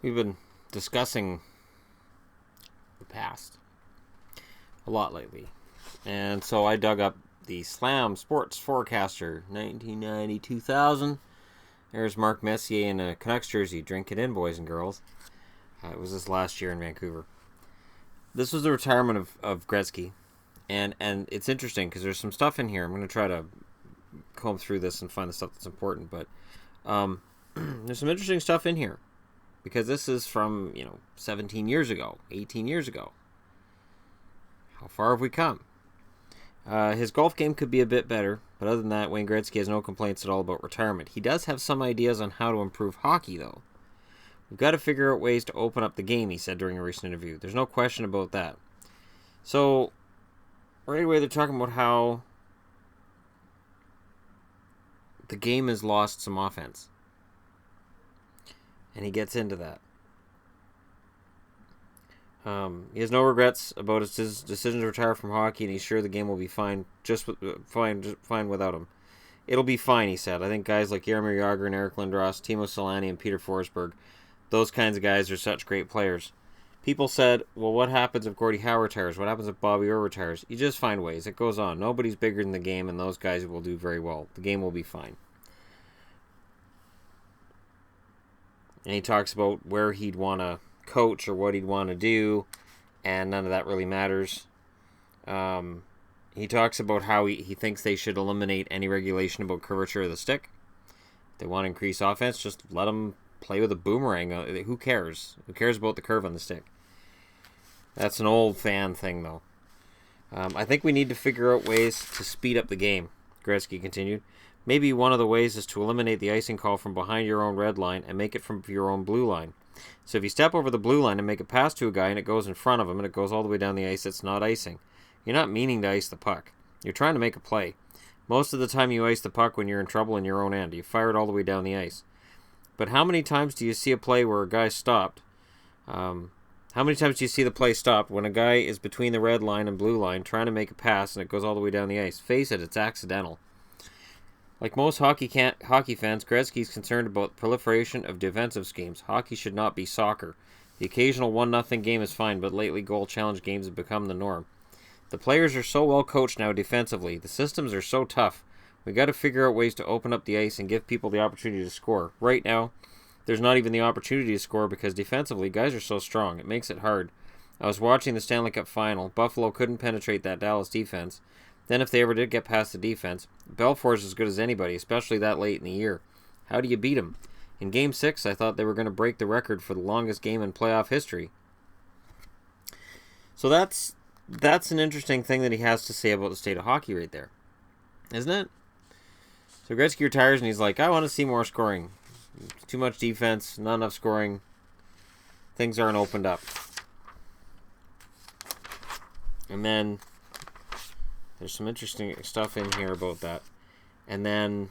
We've been discussing the past a lot lately. And so I dug up the Slam Sports Forecaster 1990-2000. There's Mark Messier in a Canucks jersey. Drink it in, boys and girls. It was this last year in Vancouver. This was the retirement of Gretzky. And it's interesting because there's some stuff in here. I'm going to try to comb through this and find the stuff that's important. But there's some interesting stuff in here. Because this is from, 17 years ago, 18 years ago. How far have we come? His golf game could be a bit better, but other than that, Wayne Gretzky has no complaints at all about retirement. He does have some ideas on how to improve hockey, though. We've got to figure out ways to open up the game, he said during a recent interview. There's no question about that. So, right away, they're talking about how the game has lost some offense. And he gets into that. He has no regrets about his decision to retire from hockey, and he's sure the game will be fine, fine without him. It'll be fine, he said. I think guys like Jaromir Jagr and Eric Lindros, Timo Solani, and Peter Forsberg, those kinds of guys are such great players. People said, well, what happens if Gordie Howe retires? What happens if Bobby Orr retires? You just find ways. It goes on. Nobody's bigger than the game, and those guys will do very well. The game will be fine. And he talks about where he'd want to coach or what he'd want to do, and none of that really matters. He talks about how he thinks they should eliminate any regulation about curvature of the stick. If they want to increase offense, just let them play with a boomerang. Who cares? Who cares about the curve on the stick? That's an old fan thing, though. I think we need to figure out ways to speed up the game, Gretzky continued. Maybe one of the ways is to eliminate the icing call from behind your own red line and make it from your own blue line. So if you step over the blue line and make a pass to a guy and it goes in front of him and it goes all the way down the ice, it's not icing. You're not meaning to ice the puck. You're trying to make a play. Most of the time you ice the puck when you're in trouble in your own end. You fire it all the way down the ice. But how many times do you see a play where a guy stopped? How many times do you see the play stopped when a guy is between the red line and blue line trying to make a pass and it goes all the way down the ice? Face it, it's accidental. Like most hockey fans, Gretzky's concerned about proliferation of defensive schemes. Hockey should not be soccer. The occasional 1-0 game is fine, but lately goal challenge games have become the norm. The players are so well coached now defensively. The systems are so tough. We got to figure out ways to open up the ice and give people the opportunity to score. Right now, there's not even the opportunity to score because defensively, guys are so strong. It makes it hard. I was watching the Stanley Cup final. Buffalo couldn't penetrate that Dallas defense. Then if they ever did get past the defense, Belfour's as good as anybody, especially that late in the year. How do you beat them? In Game 6, I thought they were going to break the record for the longest game in playoff history. So that's an interesting thing that he has to say about the state of hockey right there. Isn't it? So Gretzky retires and he's like, I want to see more scoring. Too much defense, not enough scoring. Things aren't opened up. And then there's some interesting stuff in here about that. And then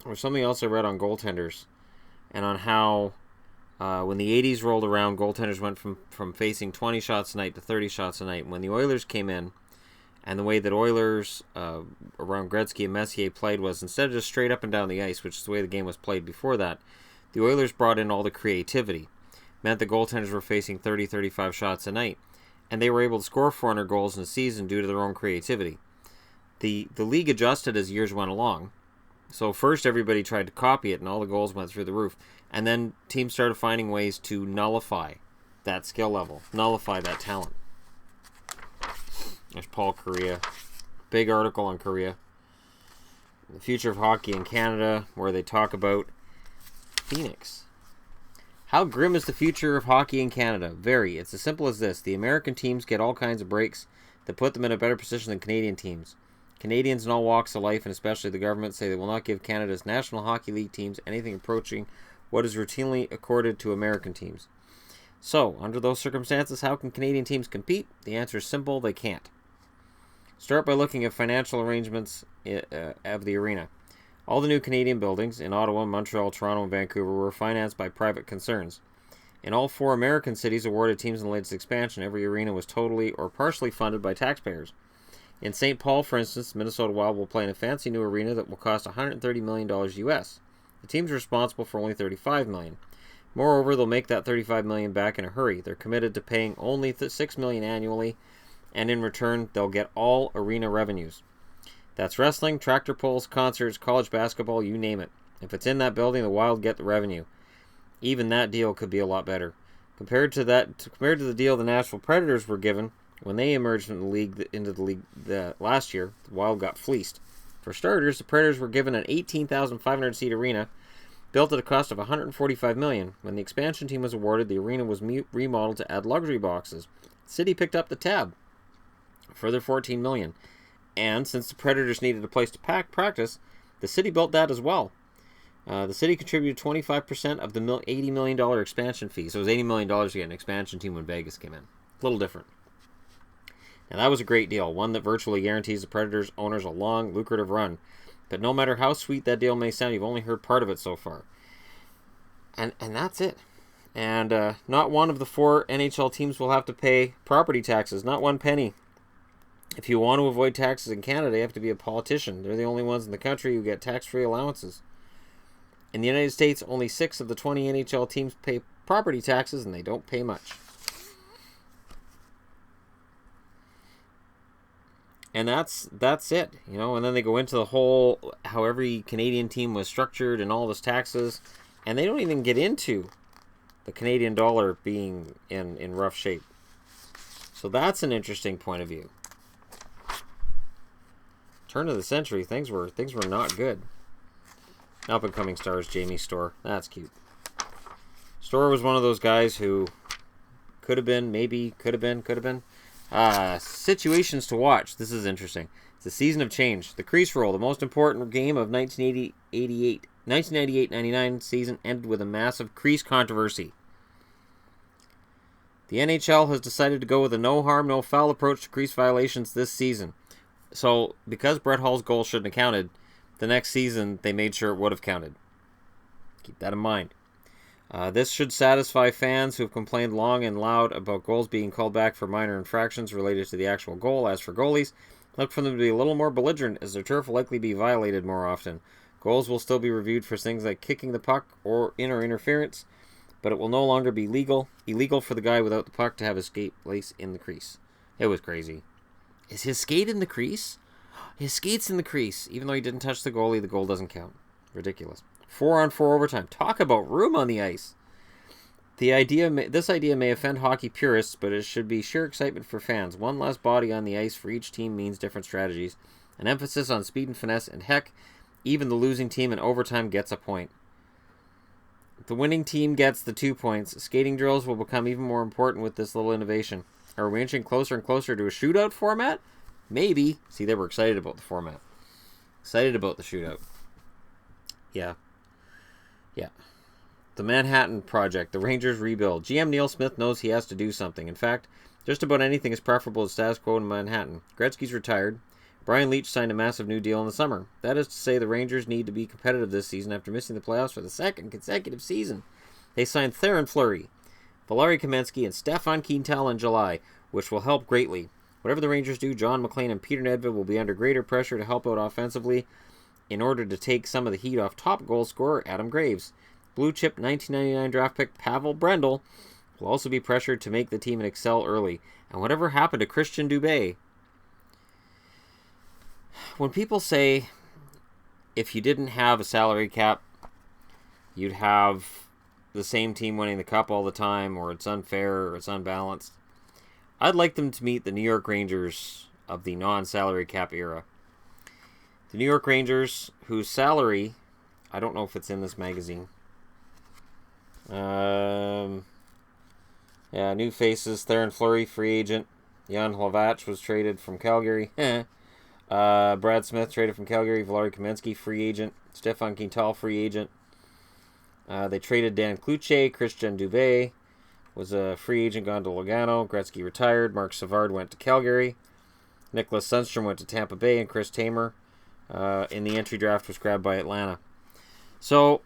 there's something else I read on goaltenders and on how when the 80s rolled around, goaltenders went from facing 20 shots a night to 30 shots a night. When the Oilers came in, and the way that Oilers around Gretzky and Messier played was instead of just straight up and down the ice, which is the way the game was played before that, the Oilers brought in all the creativity. Meant the goaltenders were facing 30, 35 shots a night. And they were able to score 400 goals in a season due to their own creativity. The league adjusted as years went along. So first everybody tried to copy it and all the goals went through the roof. And then teams started finding ways to nullify that skill level, nullify that talent. There's Paul Kariya. Big article on Kariya. The future of hockey in Canada, where they talk about Phoenix. How grim is the future of hockey in Canada? Very. It's as simple as this. The American teams get all kinds of breaks that put them in a better position than Canadian teams. Canadians in all walks of life, and especially the government, say they will not give Canada's National Hockey League teams anything approaching what is routinely accorded to American teams. So, under those circumstances, how can Canadian teams compete? The answer is simple, they can't. Start by looking at financial arrangements of the arena. All the new Canadian buildings in Ottawa, Montreal, Toronto, and Vancouver were financed by private concerns. In all 4 American cities awarded teams in the latest expansion, every arena was totally or partially funded by taxpayers. In St. Paul, for instance, Minnesota Wild will play in a fancy new arena that will cost $130 million US. The teams are responsible for only $35 million. Moreover, they'll make that $35 million back in a hurry. They're committed to paying only $6 million annually, and in return, they'll get all arena revenues. That's wrestling, tractor pulls, concerts, college basketball, you name it. If it's in that building, the Wild get the revenue. Even that deal could be a lot better. Compared to the deal the Nashville Predators were given when they emerged into the league last year, the Wild got fleeced. For starters, the Predators were given an 18,500 seat arena built at a cost of $145 million. When the expansion team was awarded, the arena was remodeled to add luxury boxes. The city picked up the tab, a further $14 million. And since the Predators needed a place to practice, the city built that as well. The city contributed 25% of the $80 million expansion fee. So it was $80 million to get an expansion team when Vegas came in. A little different. Now that was a great deal, one that virtually guarantees the Predators owners a long, lucrative run. But no matter how sweet that deal may sound, you've only heard part of it so far. And that's it. And not one of the 4 NHL teams will have to pay property taxes, not one penny. If you want to avoid taxes in Canada, you have to be a politician. They're the only ones in the country who get tax-free allowances. In the United States, only 6 of the 20 NHL teams pay property taxes, and they don't pay much. And that's it, you know. And then they go into the whole how every Canadian team was structured and all this taxes, and they don't even get into the Canadian dollar being in rough shape. So that's an interesting point of view. Turn of the century, things were not good. Up and coming stars, Jamie Storr. That's cute. Storr was one of those guys who could have been, maybe, could have been. Situations to watch. This is interesting. It's a season of change. The crease roll, the most important game of 1998-99 season, ended with a massive crease controversy. The NHL has decided to go with a no harm, no foul approach to crease violations this season. So, because Brett Hull's goal shouldn't have counted, the next season they made sure it would have counted. Keep that in mind. This should satisfy fans who have complained long and loud about goals being called back for minor infractions related to the actual goal. As for goalies, look for them to be a little more belligerent, as their turf will likely be violated more often. Goals will still be reviewed for things like kicking the puck or interference, but it will no longer be illegal for the guy without the puck to have his skate lace in the crease. It was crazy. Is his skate in the crease? His skate's in the crease. Even though he didn't touch the goalie, the goal doesn't count. Ridiculous. 4-on-4 overtime. Talk about room on the ice. This idea may offend hockey purists, but it should be sheer excitement for fans. One less body on the ice for each team means different strategies. An emphasis on speed and finesse, and heck, even the losing team in overtime gets a point. The winning team gets the 2 points. Skating drills will become even more important with this little innovation. Are we inching closer and closer to a shootout format? Maybe. See, they were excited about the format. Excited about the shootout. Yeah. The Manhattan Project. The Rangers rebuild. GM Neil Smith knows he has to do something. In fact, just about anything is preferable to status quo in Manhattan. Gretzky's retired. Brian Leetch signed a massive new deal in the summer. That is to say, the Rangers need to be competitive this season after missing the playoffs for the second consecutive season. They signed Theoren Fleury, Valeri Kamensky, and Stefan Quintal in July, which will help greatly. Whatever the Rangers do, John McLean and Peter Nedved will be under greater pressure to help out offensively in order to take some of the heat off top goal scorer Adam Graves. Blue chip 1999 draft pick Pavel Brendel will also be pressured to make the team and excel early. And whatever happened to Christian Dubé? When people say if you didn't have a salary cap, you'd have the same team winning the cup all the time, or it's unfair, or it's unbalanced, I'd like them to meet the New York Rangers of the non-salary cap era. The New York Rangers, whose salary, I don't know if it's in this magazine. New faces. Theoren Fleury, free agent. Jan Hlavac was traded from Calgary. Brad Smith traded from Calgary. Valeri Kamensky, free agent. Stefan Quintal, free agent. They traded Dan Cloutier. Christian Dubé was a free agent, gone to Lugano. Gretzky retired. Mark Savard went to Calgary. Nicholas Sundstrom went to Tampa Bay. And Chris Tamer in the entry draft was grabbed by Atlanta. So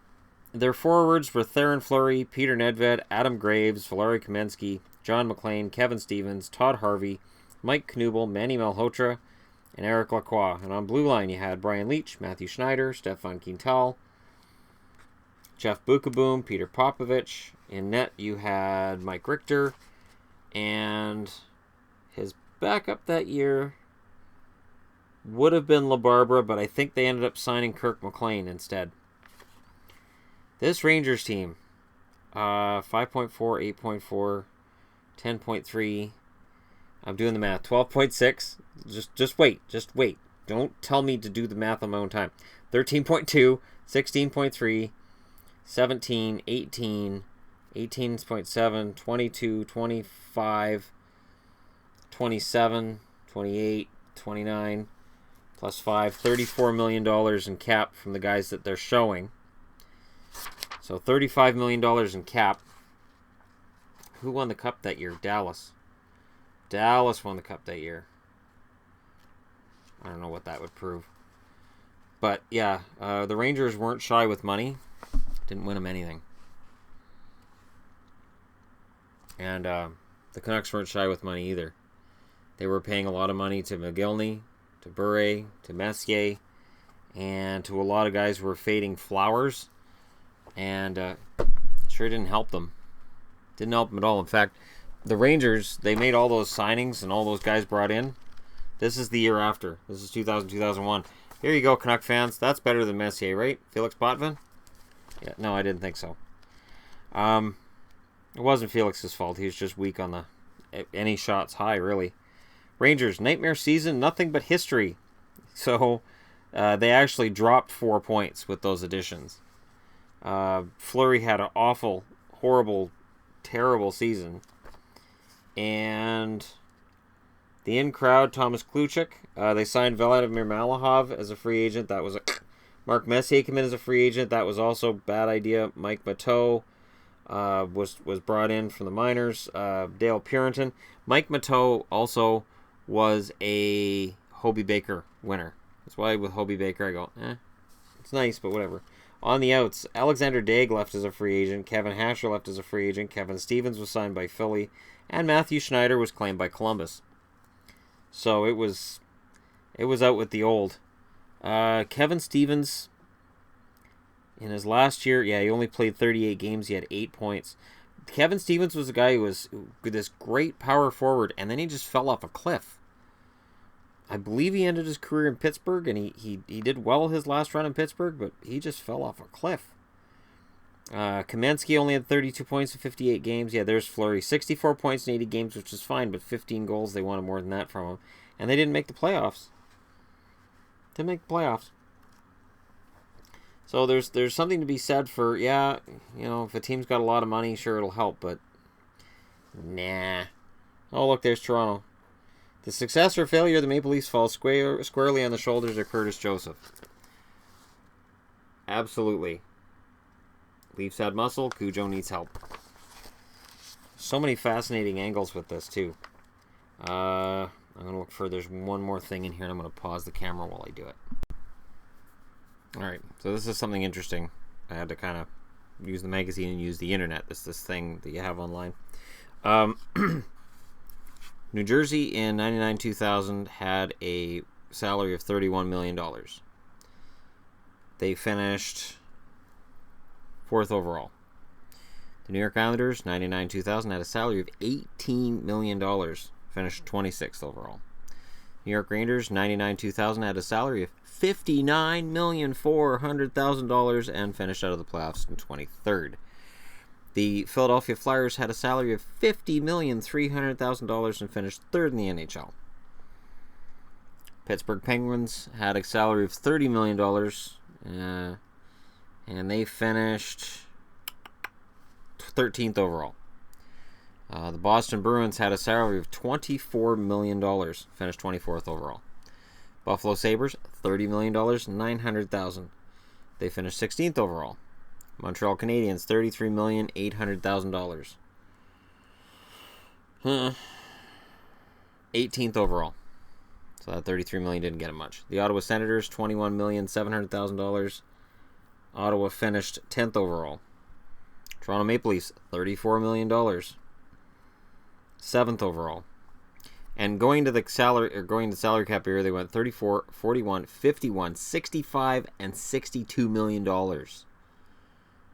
their forwards were Theoren Fleury, Peter Nedved, Adam Graves, Valeri Kamensky, John McLean, Kevin Stevens, Todd Harvey, Mike Knubel, Manny Malhotra, and Eric Lacroix. And on blue line, you had Brian Leetch, Matthew Schneider, Stefan Quintal, Jeff Bukaboom, Peter Popovich, In net, you had Mike Richter, and his backup that year would have been LaBarbera, but I think they ended up signing Kirk McLean instead. This Rangers team, 5.4, 8.4, 10.3. I'm doing the math. 12.6. Just wait. Don't tell me to do the math on my own time. 13.2, 16.3, 17, 18, 18.7, 22, 25, 27, 28, 29, plus 5, $34 million in cap from the guys that they're showing. So $35 million in cap. Who won the cup that year? Dallas. Dallas won the cup that year. I don't know what that would prove. But yeah, the Rangers weren't shy with money. Didn't win them anything. And the Canucks weren't shy with money either. They were paying a lot of money to McGillney, to Bure, to Messier, and to a lot of guys who were fading Flowers. And it sure didn't help them. Didn't help them at all. In fact, the Rangers, they made all those signings and all those guys brought in. This is the year after. This is 2000, 2001. Here you go, Canuck fans. That's better than Messier, right? Felix Potvin? Yeah, no, I didn't think so. It wasn't Felix's fault. He was just weak on any shots high, really. Rangers, nightmare season, nothing but history. So they actually dropped 4 points with those additions. Fleury had an awful, horrible, terrible season. And the in-crowd, Thomas Kluchik. They signed Vladimir Malahov as a free agent. That was Mark Messier came in as a free agent. That was also a bad idea. Mike Mateau was brought in from the minors. Dale Purinton. Mike Mateau also was a Hobey Baker winner. That's why with Hobey Baker I go, it's nice, but whatever. On the outs, Alexander Daig left as a free agent. Kevin Hasher left as a free agent. Kevin Stevens was signed by Philly. And Matthew Schneider was claimed by Columbus. So it was out with the old. Kevin Stevens, in his last year, he only played 38 games. He had 8 points. Kevin Stevens was a guy who was this great power forward, and then he just fell off a cliff. I believe he ended his career in Pittsburgh, and he did well his last run in Pittsburgh, but he just fell off a cliff. Kamensky only had 32 points in 58 games. Yeah, there's Fleury. 64 points in 80 games, which is fine, but 15 goals, they wanted more than that from him. And they didn't make the playoffs. So there's something to be said for, if a team's got a lot of money, sure, it'll help, but nah. Oh, look, there's Toronto. The success or failure of the Maple Leafs falls squarely on the shoulders of Curtis Joseph. Absolutely. Leafs had muscle. Cujo needs help. So many fascinating angles with this, too. I'm going to look for... There's one more thing in here, and I'm going to pause the camera while I do it. Alright, so this is something interesting. I had to kind of use the magazine and use the internet. This thing that you have online. New Jersey in 99-2000 had a salary of $31 million. They finished 4th overall. The New York Islanders, 99-2000, had a salary of $18 million. Finished 26th overall. New York Rangers, 99-2000, had a salary of $59,400,000 and finished out of the playoffs in 23rd. The Philadelphia Flyers had a salary of $50,300,000 and finished 3rd in the NHL. Pittsburgh Penguins had a salary of $30 million, and they finished 13th overall. The Boston Bruins had a salary of $24 million, finished 24th overall. Buffalo Sabres, $30 million, $900,000. They finished 16th overall. Montreal Canadiens, $33,800,000. 18th overall. So that $33 million didn't get them much. The Ottawa Senators, $21,700,000. Ottawa finished 10th overall. Toronto Maple Leafs, $34 million. 7th overall. And going to salary cap area, they went 34, 41, 51, 65, and $62 million.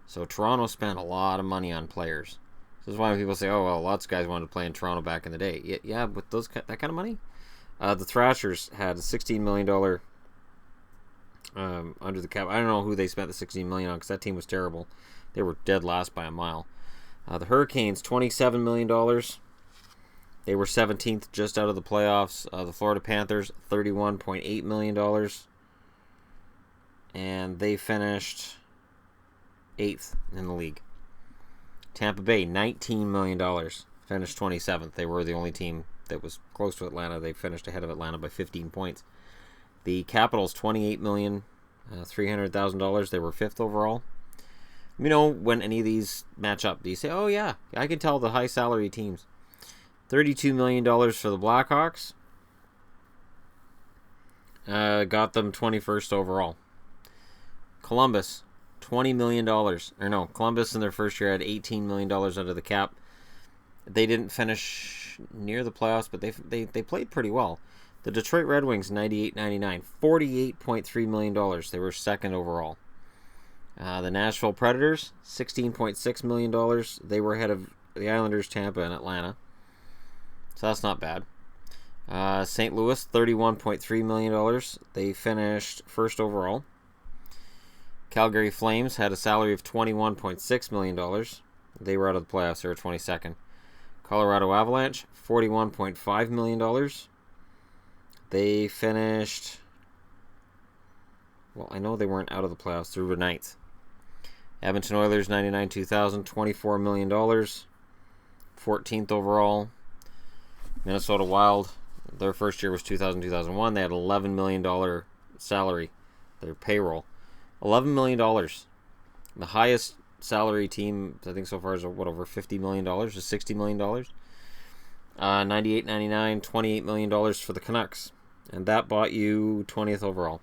So Toronto spent a lot of money on players. This is why people say, oh, well, lots of guys wanted to play in Toronto back in the day. Yeah, with that kind of money? The Thrashers had a $16 million under the cap. I don't know who they spent the $16 million on because that team was terrible. They were dead last by a mile. The Hurricanes, $27 million. They were 17th, just out of the playoffs. The Florida Panthers, $31.8 million. And they finished 8th in the league. Tampa Bay, $19 million. Finished 27th. They were the only team that was close to Atlanta. They finished ahead of Atlanta by 15 points. The Capitals, $28,300,000. They were 5th overall. Let me know when any of these match up. Do you say, oh yeah, I can tell the high salary teams. $32 million for the Blackhawks. Got them 21st overall. Columbus, $20 million. Columbus in their first year had $18 million under the cap. They didn't finish near the playoffs, but they played pretty well. The Detroit Red Wings, $98.99. $48.3 million. They were 2nd overall. The Nashville Predators, $16.6 million. They were ahead of the Islanders, Tampa, and Atlanta. So that's not bad. St. Louis, $31.3 million. They finished 1st overall. Calgary Flames had a salary of $21.6 million. They were out of the playoffs. They were 22nd. Colorado Avalanche, $41.5 million. They finished... Well, I know they weren't out of the playoffs. They were 9th. Edmonton Oilers, $99,200, $24 million. 14th overall. Minnesota Wild, their first year was 2000-2001. They had $11 million salary, their payroll. $11 million. The highest salary team, I think so far, is over $50 million, is $60 million. $98.99, $28 million for the Canucks. And that bought you 20th overall.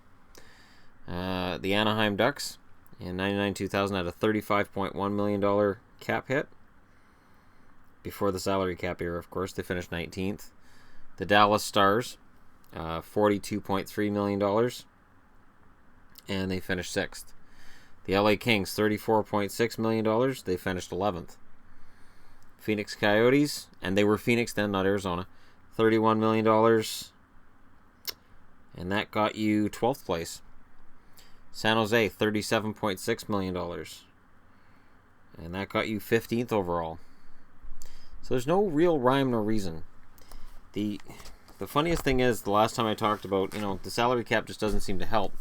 The Anaheim Ducks in 99-2000 had a $35.1 million cap hit. Before the salary cap era, of course, they finished 19th. The Dallas Stars, $42.3 million. And they finished 6th. The LA Kings, $34.6 million. They finished 11th. Phoenix Coyotes, and they were Phoenix then, not Arizona, $31 million. And that got you 12th place. San Jose, $37.6 million. And that got you 15th overall. So there's no real rhyme nor reason. The funniest thing is, the last time I talked about, the salary cap just doesn't seem to help.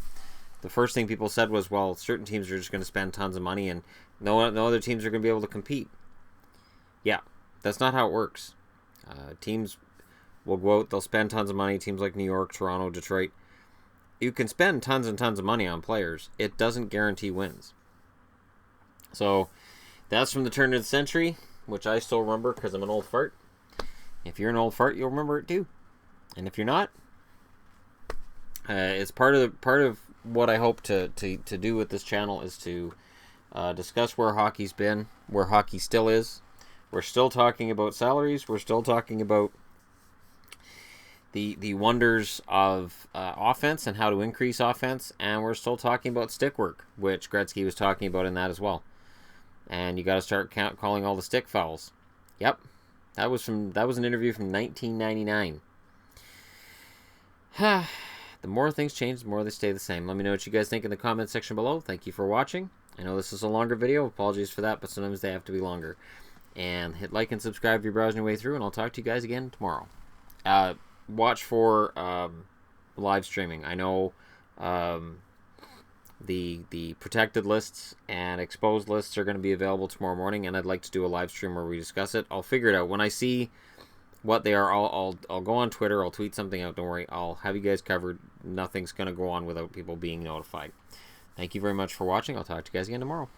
The first thing people said was, well, certain teams are just going to spend tons of money and no other teams are going to be able to compete. Yeah, that's not how it works. Teams will go out, they'll spend tons of money. Teams like New York, Toronto, Detroit. You can spend tons and tons of money on players. It doesn't guarantee wins. So that's from the turn of the century, which I still remember because I'm an old fart. If you're an old fart, you'll remember it too. And if you're not, it's part of what I hope to do with this channel is to discuss where hockey's been, where hockey still is. We're still talking about salaries. We're still talking about the wonders of offense and how to increase offense, and we're still talking about stick work, which Gretzky was talking about in that as well. And you got to start calling all the stick fouls. Yep, that was an interview from 1999. The more things change, the more they stay the same. Let me know what you guys think in the comment section below. Thank you for watching. I know this is a longer video. Apologies for that, but sometimes they have to be longer. And hit like and subscribe if you're browsing your way through, and I'll talk to you guys again tomorrow. Watch for live streaming. I know the protected lists and exposed lists are going to be available tomorrow morning, and I'd like to do a live stream where we discuss it. I'll figure it out. When I see what they are, I'll go on Twitter, I'll tweet something out, don't worry. I'll have you guys covered. Nothing's going to go on without people being notified. Thank you very much for watching. I'll talk to you guys again tomorrow.